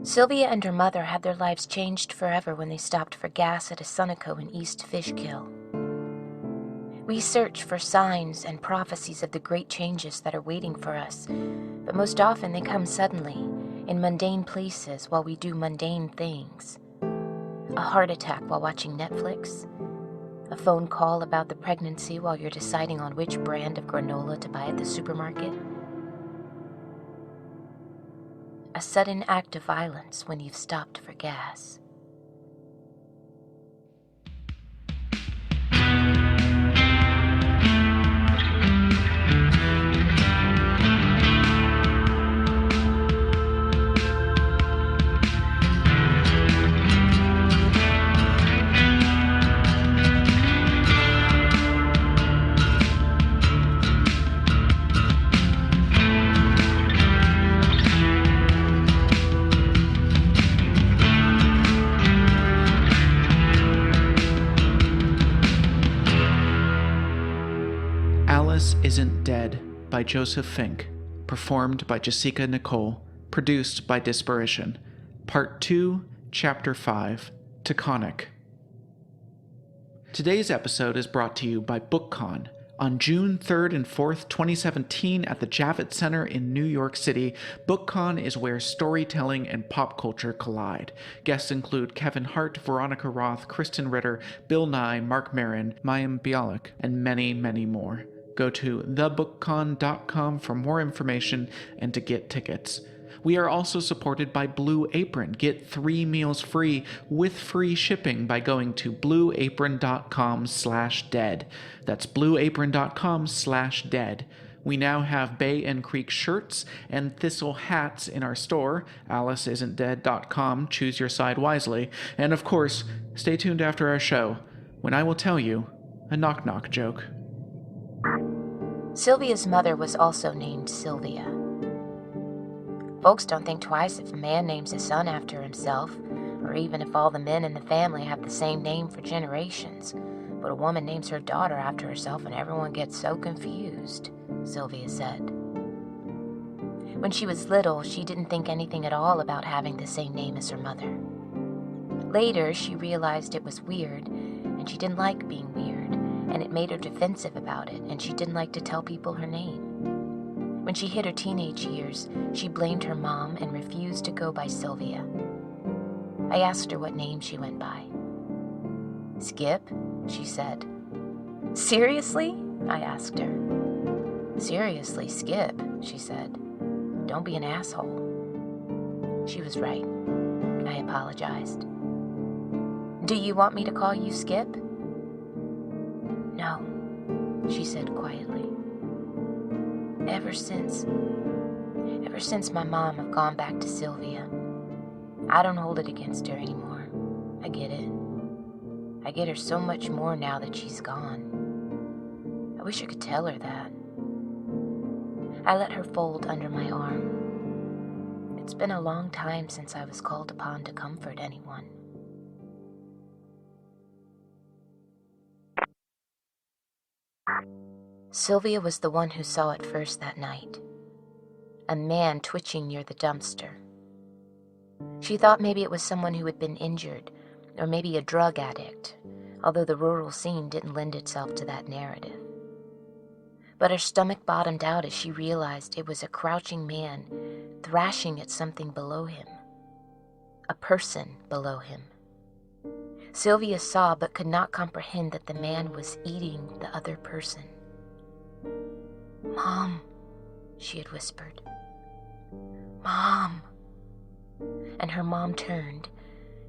Sylvia and her mother had their lives changed forever when they stopped for gas at a Sunoco in East Fishkill. We search for signs and prophecies of the great changes that are waiting for us, but most often they come suddenly, in mundane places while we do mundane things. A heart attack while watching Netflix, a phone call about the pregnancy while you're deciding on which brand of granola to buy at the supermarket, a sudden act of violence when you've stopped for gas. Alice Isn't Dead by Joseph Fink, performed by Jasika Nicole, produced by Disparition. Part 2, Chapter 5, Taconic. Today's episode is brought to you by BookCon. On June 3rd and 4th, 2017, at the Javits Center in New York City, BookCon is where storytelling and pop culture collide. Guests include Kevin Hart, Veronica Roth, Kristen Ritter, Bill Nye, Mark Maron, Mayim Bialik, and many, many more. Go to thebookcon.com for more information and to get tickets. We are also supported by Blue Apron. Get 3 meals free with free shipping by going to blueapron.com/dead. That's blueapron.com/dead. We now have Bay and Creek shirts and Thistle hats in our store, AliceIsn'tDead.com. Choose your side wisely. And of course, stay tuned after our show, when I will tell you a knock-knock joke. Sylvia's mother was also named Sylvia. Folks don't think twice if a man names his son after himself, or even if all the men in the family have the same name for generations. But a woman names her daughter after herself and everyone gets so confused, Sylvia said. When she was little, she didn't think anything at all about having the same name as her mother. Later, she realized it was weird, and she didn't like being weird, and it made her defensive about it, and she didn't like to tell people her name. When she hit her teenage years, she blamed her mom and refused to go by Sylvia. I asked her what name she went by. Skip, she said. Seriously? I asked her. Seriously, Skip, she said. Don't be an asshole. She was right. I apologized. Do you want me to call you Skip? No, she said quietly. Ever since my mom have gone back to Sylvia. I don't hold it against her anymore. I get it. I get her so much more now that she's gone. I wish I could tell her that. I let her fold under my arm. It's been a long time since I was called upon to comfort anyone. Sylvia was the one who saw it first that night. A man twitching near the dumpster. She thought maybe it was someone who had been injured, or maybe a drug addict, although the rural scene didn't lend itself to that narrative. But her stomach bottomed out as she realized it was a crouching man thrashing at something below him. A person below him. Sylvia saw but could not comprehend that the man was eating the other person. "Mom," she had whispered. "Mom." And her mom turned,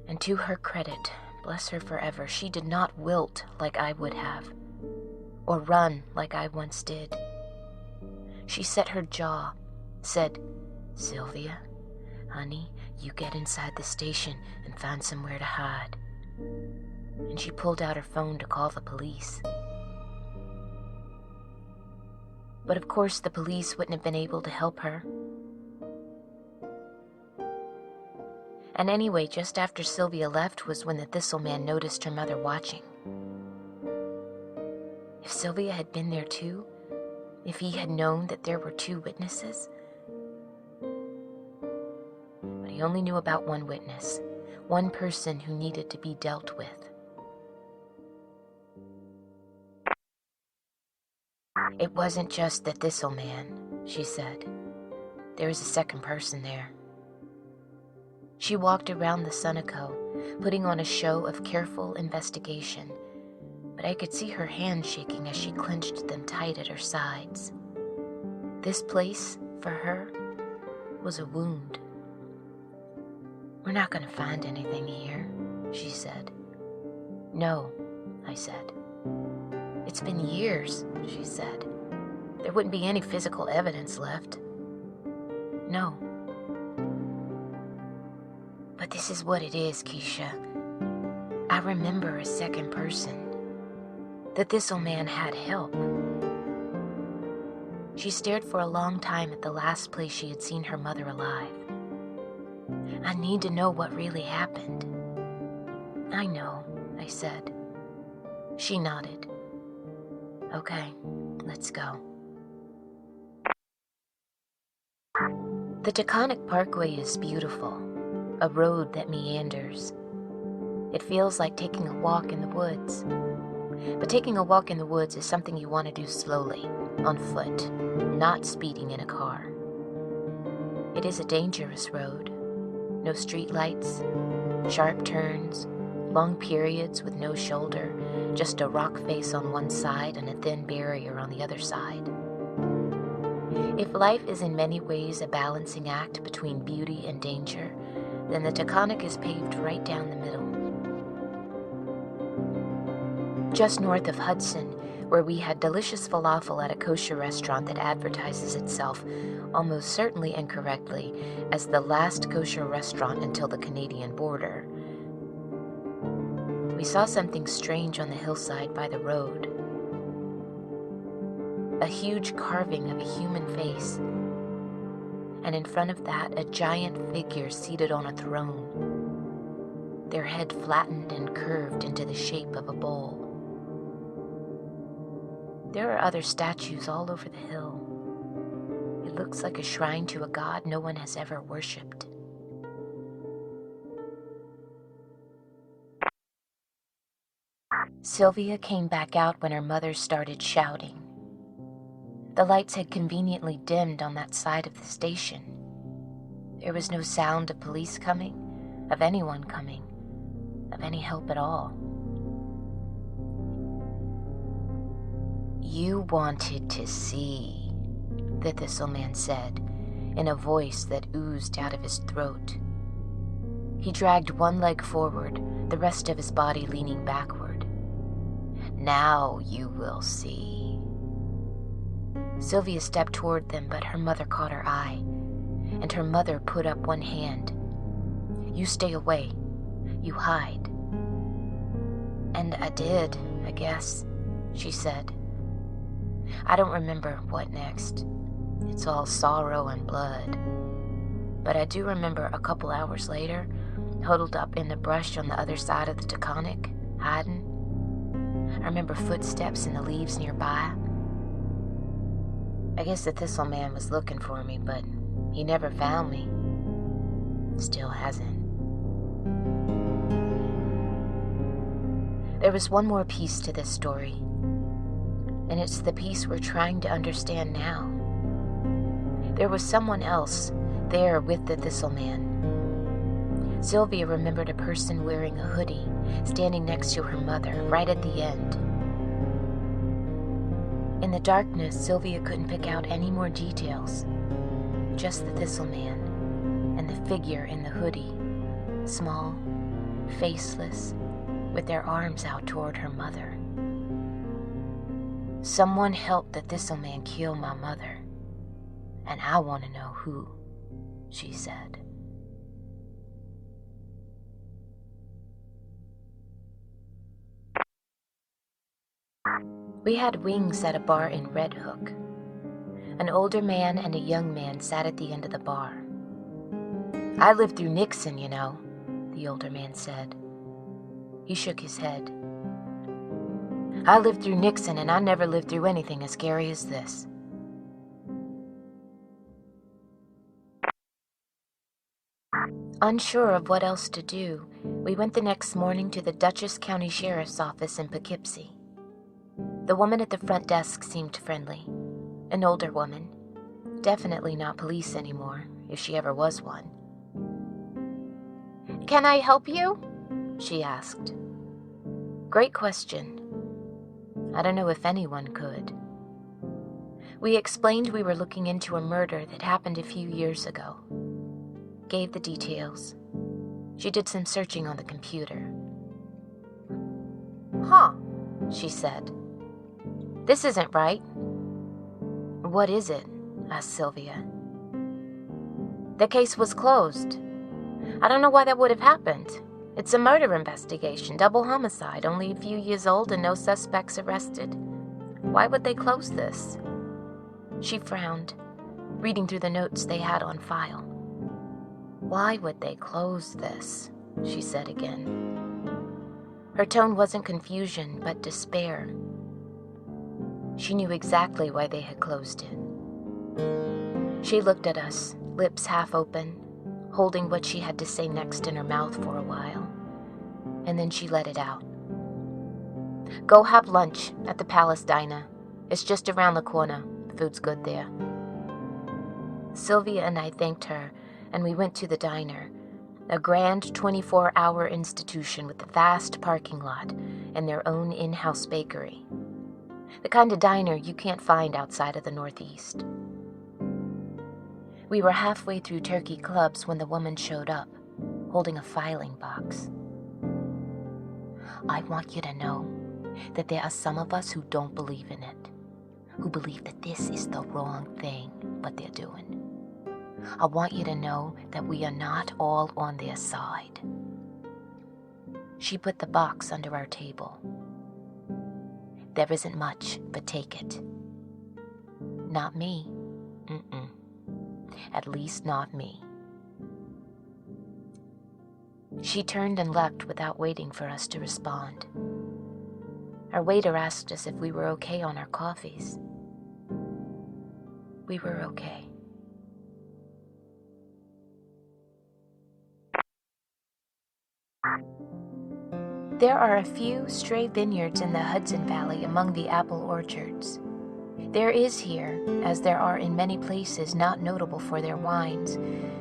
and to her credit, bless her forever, she did not wilt like I would have, or run like I once did. She set her jaw, said, "Sylvia, honey, you get inside the station and find somewhere to hide." And she pulled out her phone to call the police. But of course the police wouldn't have been able to help her. And anyway, just after Sylvia left was when the Thistle man noticed her mother watching. If Sylvia had been there too, if he had known that there were two witnesses. But We only knew about one witness, one person who needed to be dealt with. It wasn't just the Thistle Man, she said. There was a second person there. She walked around the Sunico, putting on a show of careful investigation, but I could see her hands shaking as she clenched them tight at her sides. This place, for her, was a wound. We're not going to find anything here, she said. No, I said. It's been years, she said. There wouldn't be any physical evidence left. No. But this is what it is, Keisha. I remember a second person. The Thistle Man had help. She stared for a long time at the last place she had seen her mother alive. I need to know what really happened. I know, I said. She nodded. Okay, let's go. The Taconic Parkway is beautiful, a road that meanders. It feels like taking a walk in the woods. But taking a walk in the woods is something you want to do slowly, on foot, not speeding in a car. It is a dangerous road. No streetlights, sharp turns, long periods with no shoulder, just a rock face on one side and a thin barrier on the other side. If life is in many ways a balancing act between beauty and danger, then the Taconic is paved right down the middle. Just north of Hudson, where we had delicious falafel at a kosher restaurant that advertises itself, almost certainly incorrectly, as the last kosher restaurant until the Canadian border, we saw something strange on the hillside by the road. A huge carving of a human face, and in front of that, a giant figure seated on a throne, their head flattened and curved into the shape of a bowl. There are other statues all over the hill. It looks like a shrine to a god no one has ever worshipped. Sylvia came back out when her mother started shouting. The lights had conveniently dimmed on that side of the station. There was no sound of police coming, of anyone coming, of any help at all. You wanted to see, the Thistle Man said, in a voice that oozed out of his throat. He dragged one leg forward, the rest of his body leaning backward. Now you will see. Sylvia stepped toward them, but her mother caught her eye, and her mother put up one hand. You stay away. You hide. And I did, I guess, she said. I don't remember what next. It's all sorrow and blood. But I do remember a couple hours later, huddled up in the brush on the other side of the Taconic, hiding. I remember footsteps in the leaves nearby. I guess the Thistle Man was looking for me, but he never found me. Still hasn't. There was one more piece to this story, and it's the piece we're trying to understand now. There was someone else there with the Thistle Man. Sylvia remembered a person wearing a hoodie, standing next to her mother, right at the end. In the darkness, Sylvia couldn't pick out any more details. Just the Thistle Man and the figure in the hoodie, small, faceless, with their arms out toward her mother. Someone helped the Thistle Man kill my mother, and I want to know who, she said. We had wings at a bar in Red Hook. An older man and a young man sat at the end of the bar. I lived through Nixon, you know, the older man said. He shook his head. I lived through Nixon, and I never lived through anything as scary as this. Unsure of what else to do, we went the next morning to the Dutchess County Sheriff's Office in Poughkeepsie. The woman at the front desk seemed friendly. An older woman. Definitely not police anymore, if she ever was one. "Can I help you?" she asked. Great question. I don't know if anyone could. We explained we were looking into a murder that happened a few years ago. Gave the details. She did some searching on the computer. "Huh," she said. "This isn't right." "What is it?" asked Sylvia. "The case was closed. I don't know why that would have happened. It's a murder investigation, double homicide, only a few years old and no suspects arrested. Why would they close this?" She frowned, reading through the notes they had on file. "Why would they close this?" she said again. Her tone wasn't confusion, but despair. She knew exactly why they had closed it. She looked at us, lips half open, holding what she had to say next in her mouth for a while, and then she let it out. "Go have lunch at the Palace Diner. It's just around the corner. Food's good there." Sylvia and I thanked her, and we went to the diner, a grand 24-hour institution with a vast parking lot and their own in-house bakery. The kind of diner you can't find outside of the Northeast. We were halfway through turkey clubs when the woman showed up, holding a filing box. "I want you to know that there are some of us who don't believe in it, who believe that this is the wrong thing, what they're doing. I want you to know that we are not all on their side." She put the box under our table. "There isn't much, but take it." "Not me. Mm-mm. At least not me." She turned and left without waiting for us to respond. Our waiter asked us if we were okay on our coffees. We were okay. There are a few stray vineyards in the Hudson Valley among the apple orchards. There is here, as there are in many places not notable for their wines,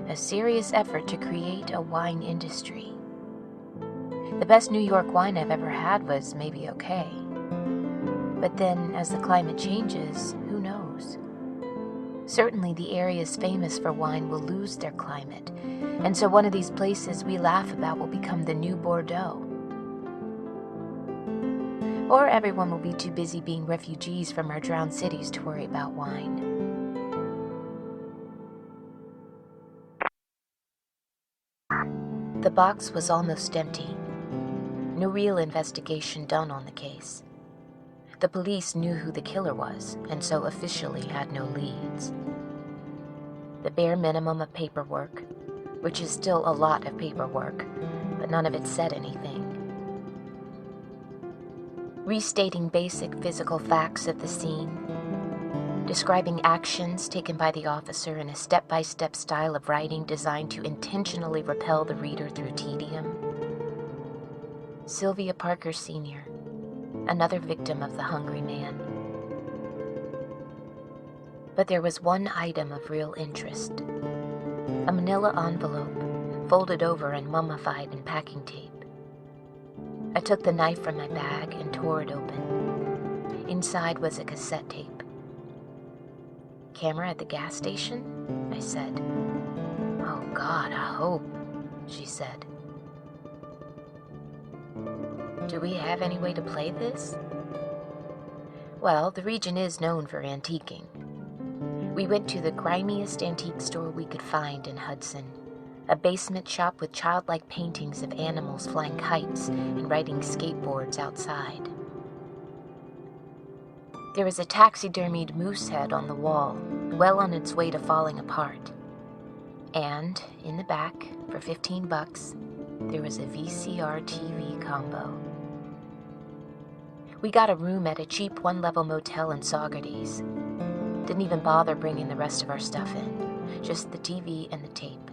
a serious effort to create a wine industry. The best New York wine I've ever had was maybe okay. But then, as the climate changes, who knows? Certainly the areas famous for wine will lose their climate, and so one of these places we laugh about will become the new Bordeaux. Or everyone will be too busy being refugees from our drowned cities to worry about wine. The box was almost empty. No real investigation done on the case. The police knew who the killer was, and so officially had no leads. The bare minimum of paperwork, which is still a lot of paperwork, but none of it said anything. Restating basic physical facts of the scene, describing actions taken by the officer in a step-by-step style of writing designed to intentionally repel the reader through tedium. Sylvia Parker Sr., another victim of the hungry man. But there was one item of real interest. A manila envelope, folded over and mummified in packing tape. I took the knife from my bag and tore it open. Inside was a cassette tape. "Camera at the gas station?" I said. "Oh God, I hope," she said. "Do we have any way to play this?" "Well, the region is known for antiquing. We went to the grimiest antique store we could find in Hudson, a basement shop with childlike paintings of animals flying kites and riding skateboards outside. There was a taxidermied moose head on the wall, well on its way to falling apart. And, in the back, for $15, there was a VCR TV combo. We got a room at a cheap one-level motel in Saugerties. Didn't even bother bringing the rest of our stuff in, just the TV and the tape.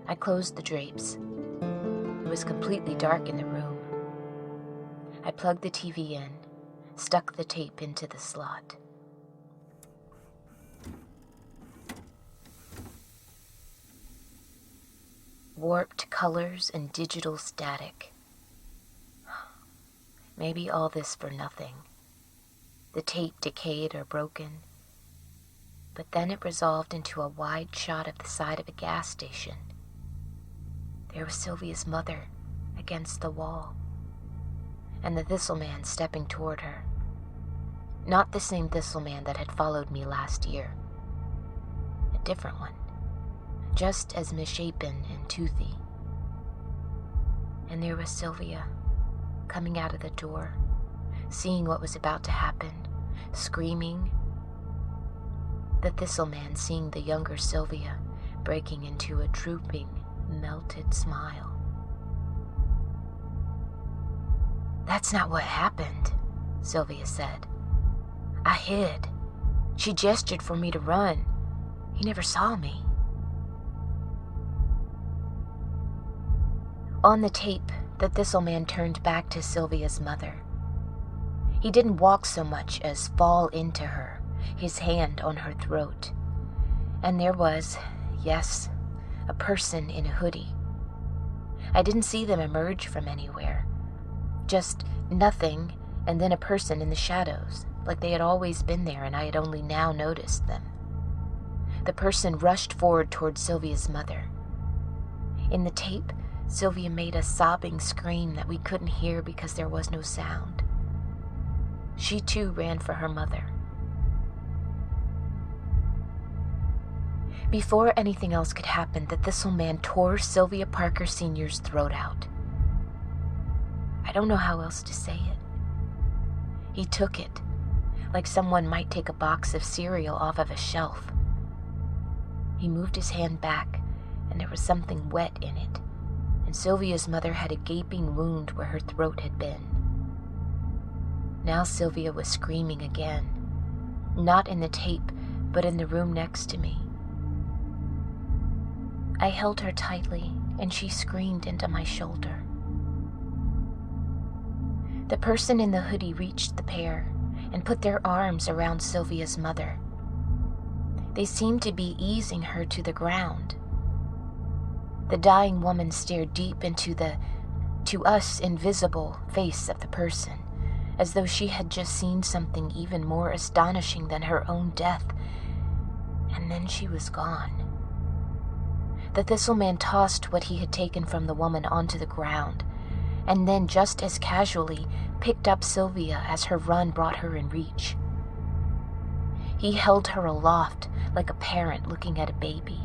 I closed the drapes. It was completely dark in the room. I plugged the TV in, stuck the tape into the slot. Warped colors and digital static. Maybe all this for nothing. The tape decayed or broken. But then it resolved into a wide shot of the side of a gas station. There was Sylvia's mother against the wall, and the Thistleman stepping toward her. Not the same Thistleman that had followed me last year. A different one, just as misshapen and toothy. And there was Sylvia, coming out of the door, seeing what was about to happen, screaming. The Thistleman seeing the younger Sylvia breaking into a drooping, melted smile. "That's not what happened," Sylvia said. "I hid. She gestured for me to run. He never saw me." On the tape, the Thistleman turned back to Sylvia's mother. He didn't walk so much as fall into her, his hand on her throat. And there was, yes, a person in a hoodie. I didn't see them emerge from anywhere. Just nothing, and then a person in the shadows, like they had always been there and I had only now noticed them. The person rushed forward toward Sylvia's mother. In the tape, Sylvia made a sobbing scream that we couldn't hear because there was no sound. She too ran for her mother. Before anything else could happen, the Thistleman tore Sylvia Parker Sr.'s throat out. I don't know how else to say it. He took it, like someone might take a box of cereal off of a shelf. He moved his hand back, and there was something wet in it, and Sylvia's mother had a gaping wound where her throat had been. Now Sylvia was screaming again, not in the tape, but in the room next to me. I held her tightly, and she screamed into my shoulder. The person in the hoodie reached the pair and put their arms around Sylvia's mother. They seemed to be easing her to the ground. The dying woman stared deep into the, to us, invisible face of the person, as though she had just seen something even more astonishing than her own death, and then she was gone. The Thistleman tossed what he had taken from the woman onto the ground, and then just as casually picked up Sylvia as her run brought her in reach. He held her aloft like a parent looking at a baby.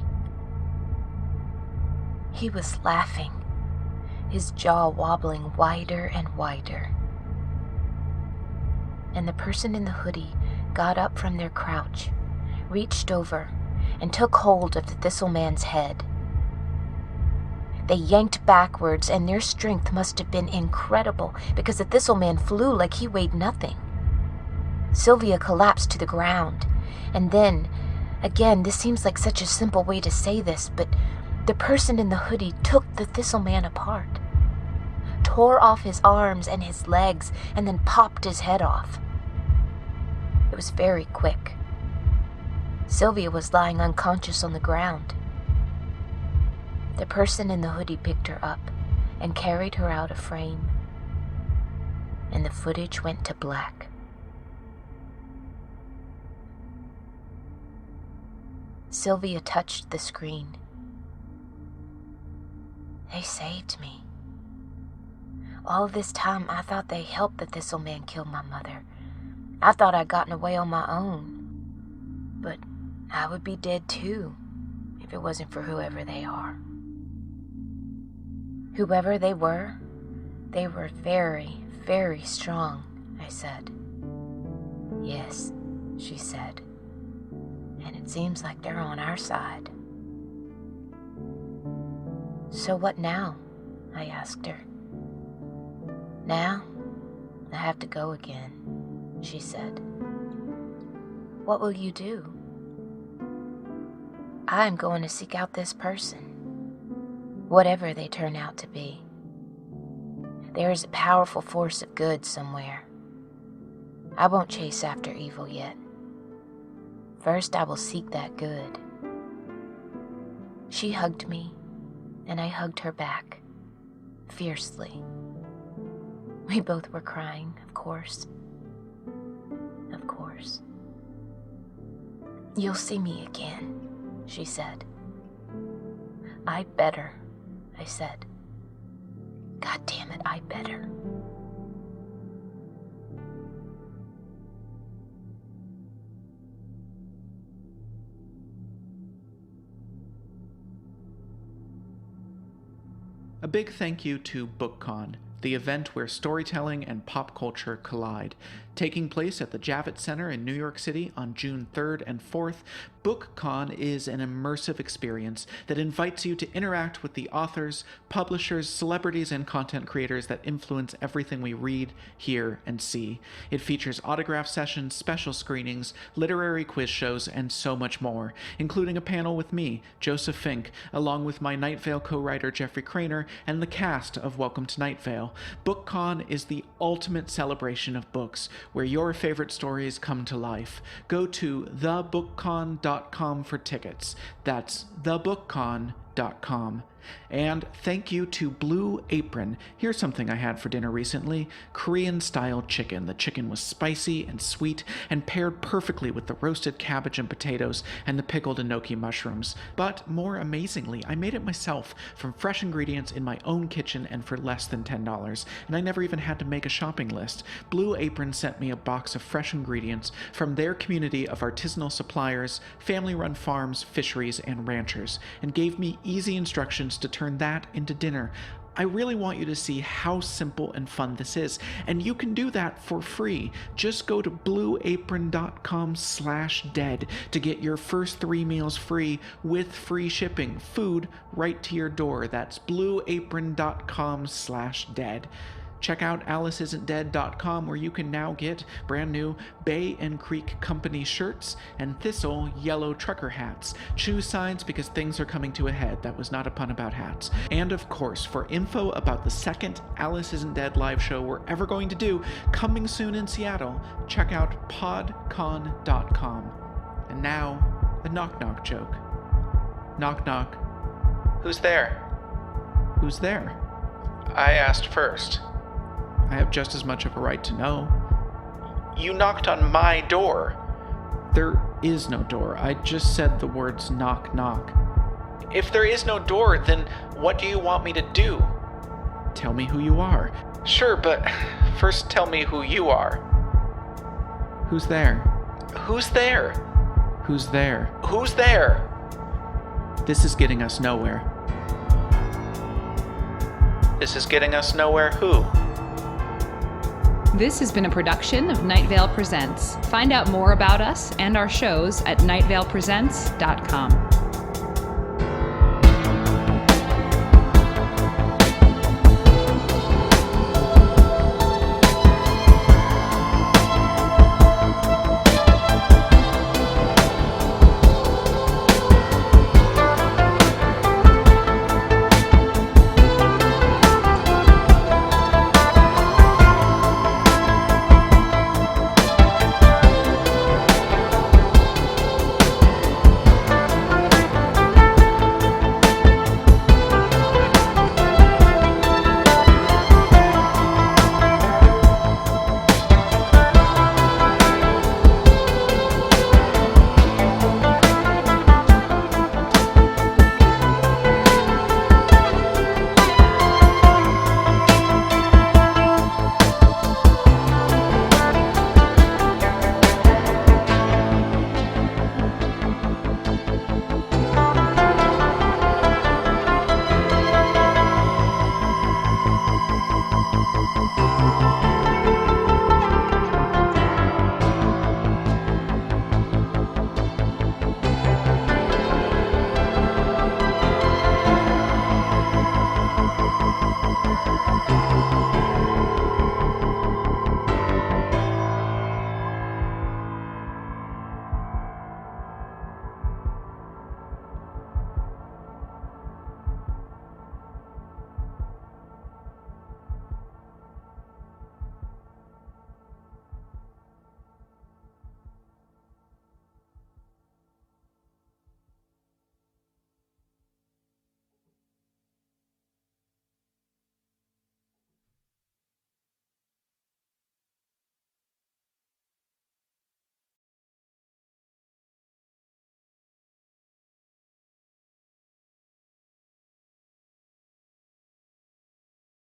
He was laughing, his jaw wobbling wider and wider. And the person in the hoodie got up from their crouch, reached over, and took hold of the Thistleman's head. They yanked backwards, and their strength must have been incredible because the Thistleman flew like he weighed nothing. Sylvia collapsed to the ground, and then, again, this seems like such a simple way to say this, but the person in the hoodie took the Thistleman apart, tore off his arms and his legs, and then popped his head off. It was very quick. Sylvia was lying unconscious on the ground. The person in the hoodie picked her up and carried her out of frame, and the footage went to black. Sylvia touched the screen. They saved me. All this time, I thought they helped the Thistleman kill my mother. I thought I'd gotten away on my own. But I would be dead too, if it wasn't for whoever they are. Whoever they were very, very strong, I said. Yes, she said. And it seems like they're on our side. So what now? I asked her. Now, I have to go again, she said. What will you do? I'm going to seek out this person. whatever they turn out to be. There is a powerful force of good somewhere. I won't chase after evil yet. First, I will seek that good. She hugged me, and I hugged her back, fiercely. We both were crying, of course. Of course. You'll see me again, she said. I better, I said. God damn it, I better. A big thank you to BookCon, the event where storytelling and pop culture collide. Taking place at the Javits Center in New York City on June 3rd and 4th, BookCon is an immersive experience that invites you to interact with the authors, publishers, celebrities, and content creators that influence everything we read, hear, and see. It features autograph sessions, special screenings, literary quiz shows, and so much more, including a panel with me, Joseph Fink, along with my Night Vale co-writer Jeffrey Craner, and the cast of Welcome to Night Vale. BookCon is the ultimate celebration of books, where your favorite stories come to life. Go to thebookcon.com for tickets. That's thebookcon.com. And thank you to Blue Apron. Here's something I had for dinner recently: Korean-style chicken. The chicken was spicy and sweet and paired perfectly with the roasted cabbage and potatoes and the pickled enoki mushrooms. But more amazingly, I made it myself from fresh ingredients in my own kitchen and for less than $10. And I never even had to make a shopping list. Blue Apron sent me a box of fresh ingredients from their community of artisanal suppliers, family-run farms, fisheries, and ranchers, and gave me easy instructions to turn that into dinner. I really want you to see how simple and fun this is, and you can do that for free. Just go to blueapron.com/dead to get your first 3 meals free with free shipping, food right to your door. That's blueapron.com/dead. Check out AliceIsn'tDead.com, where you can now get brand new Bay and Creek Company shirts and Thistle yellow trucker hats. Choose sides because things are coming to a head. That was not a pun about hats. And of course, for info about the second Alice Isn't Dead live show we're ever going to do, coming soon in Seattle, check out podcon.com. And now, a knock-knock joke. Knock knock. Who's there? Who's there? I asked first. I have just as much of a right to know. You knocked on my door. There is no door. I just said the words knock knock. If there is no door, then what do you want me to do? Tell me who you are. Sure, but first tell me who you are. Who's there? Who's there? Who's there? Who's there? This is getting us nowhere. This is getting us nowhere who? This has been a production of Night Vale Presents. Find out more about us and our shows at nightValePresents.com.